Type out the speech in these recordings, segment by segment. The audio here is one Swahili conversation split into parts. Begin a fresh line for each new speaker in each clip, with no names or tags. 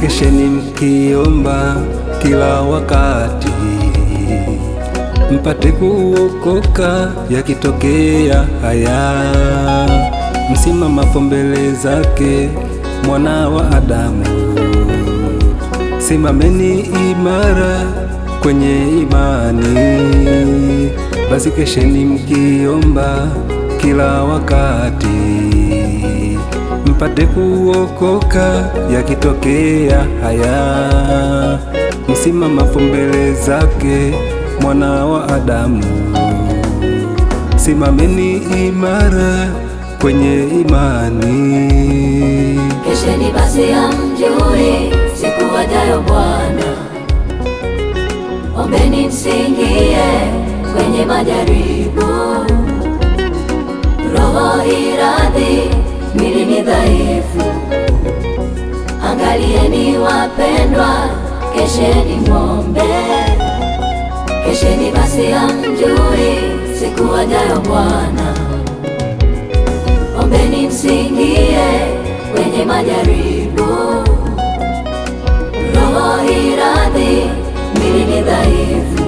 kesheni mkiomba kila wakati, mpate kuokoka yakitokea haya. Msimamapo mbele zake Mwana wa Adamu, simameni imara kwenye imani. Basi kesheni mkiomba kila wakati, mpate kuokoka yakitokea haya. Msimamapo mbele zake Mwana wa Adamu, simameni imara kwenye imani.
Kesheni basi hamjui siku wajayo Bwana. Ombeni msiingie kwenye majaribu. Roho iradhi, mwili ni dhaifu. Angalieni wapendwa, kesheni mwombe. Kesheni basi hamjui siku wajayo Bwana. Ombeni msiingie kwenye majaribu. Roho iradhi, mwili ni dhaifu.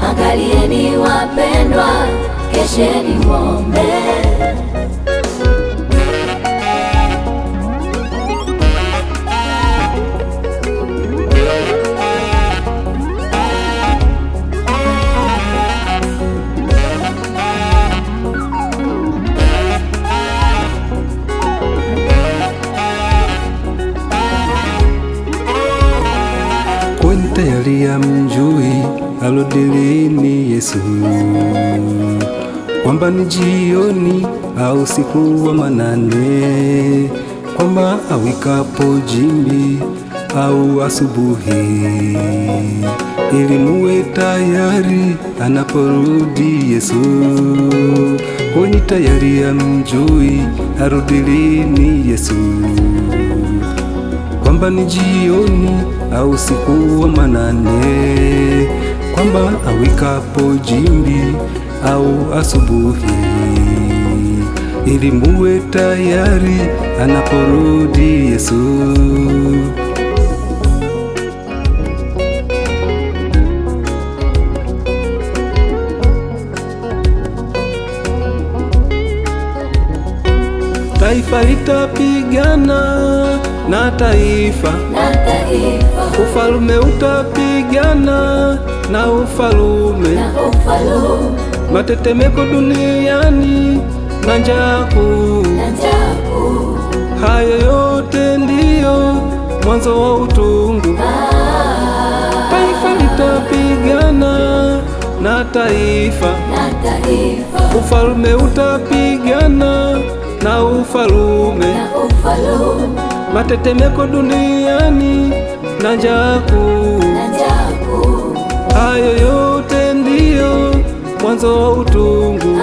Angalieni wapendwa, kesheni mwombe.
Kwani tayari hamjui arudi lini Yesu, kwamba ni jioni au usiku wa manane, kwamba awikapo jimbi au asubuhi, ili muwe tayari anaporudi Yesu. Kwani tayari hamjui arudi lini Yesu, kwamba ni jioni au usiku wa manane, kwamba awikapo jimbi au asubuhi, ili muwe tayari anaporudi Yesu. Taifa litapigana na taifa, ufalume utapigana na ufalume, matetemeko duniani na njaa kuu. Hayo yote ndiyo mwanzo wa utungu. Taifa litapigana na taifa, ufalume utapigana na ufalume, matetemeko duniani na njaa kuu. Hayo yote ndiyo mwanzo wa utungu.